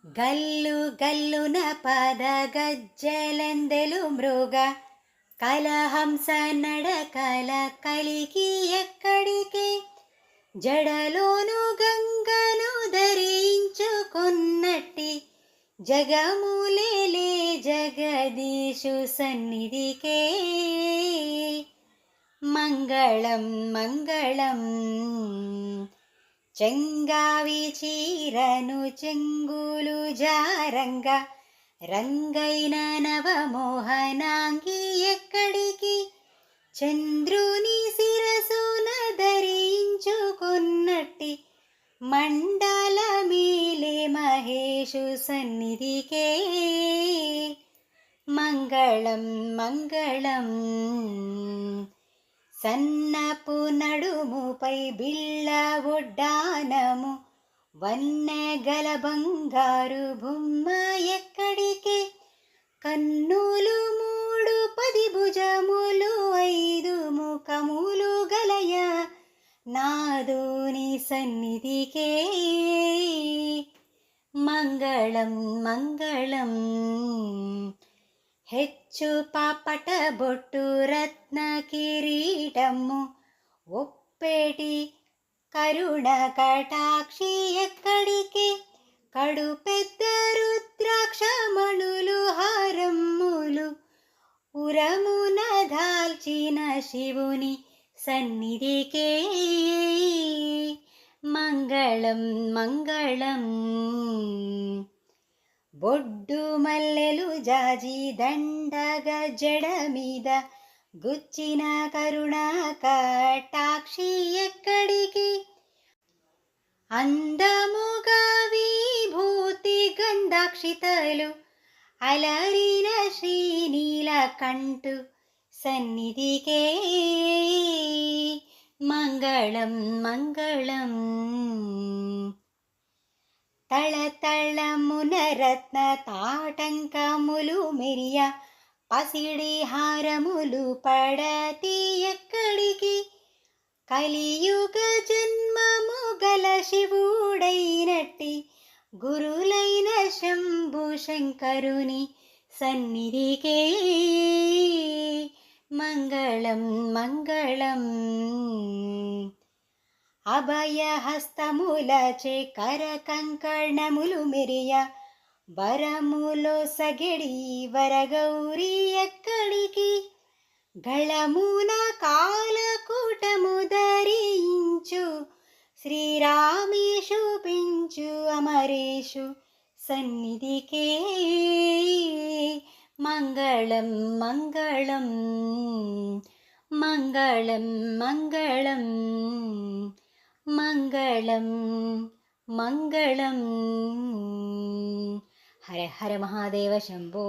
గల్లు గల్లున పద గజ్జలందెలు మృగ కలహంస నడకల కలికి ఎక్కడికే జడలోను గంగను ధరించుకున్నట్టి జగములేలే జగదీశు సన్నిధికే మంగళం మంగళం. చెంగావి చీరను చెంగులు జారంగ రంగైన నవమోహనాంగి ఎక్కడికి చంద్రుని శిరసున ధరించుకున్నట్టి మండల మీలే మహేషు సన్నిధికే మంగళం మంగళం. సన్నపు నడుముపై బిళ్ళ ఒడ్డానము వన్నెగల బంగారు బొమ్మ ఎక్కడికే కన్నులు మూడు 10 భుజములు 5 ముఖములు గలయ నాదుని సన్నిధికే మంగళం మంగళం. ಹೆಚ್ಚು ಪಾಪಟ ಬೊಟ್ಟು ರತ್ನ ಕಿರೀಟము ಒಪ್ಪೇಟಿ కరుణ కటాక్షి ఎక్కడికే కడు పెద్ద రుద్రాక్ష మణులు హారమ్ములు ఉరమున దాల్చిన శివుని సన్నిధికే మంగళం మంగళం. బొడ్డు మల్లెలు జాజి దండగ జడ మీద గుచ్చిన కరుణ కటాక్షి ఎక్కడికి అందముగా విభూతి గంధాక్షితలు అలరిన శ్రీనీలకంఠు సన్నిధికే మంగళం మంగళం. తళతళమున రత్న తాటంకములు మెరియ పసిడి హారములు పడతి ఎక్కడికి కలియుగ జన్మము గల శివుడైనట్టి గురులైన శంభు శంకరుని సన్నిధికే మంగళం మంగళం. అభయహస్తములచే కర కంకణములు మెరియ వరములో సగిడి వరగౌరి ఎక్కడికి గళమున కాలకూటము ధరించు శ్రీరామేశు పించు అమరేషు సన్నిధికే మంగళం మంగళం మంగళం మంగళం మంగళం మంగళం. హర హర మహాదేవ శంభో.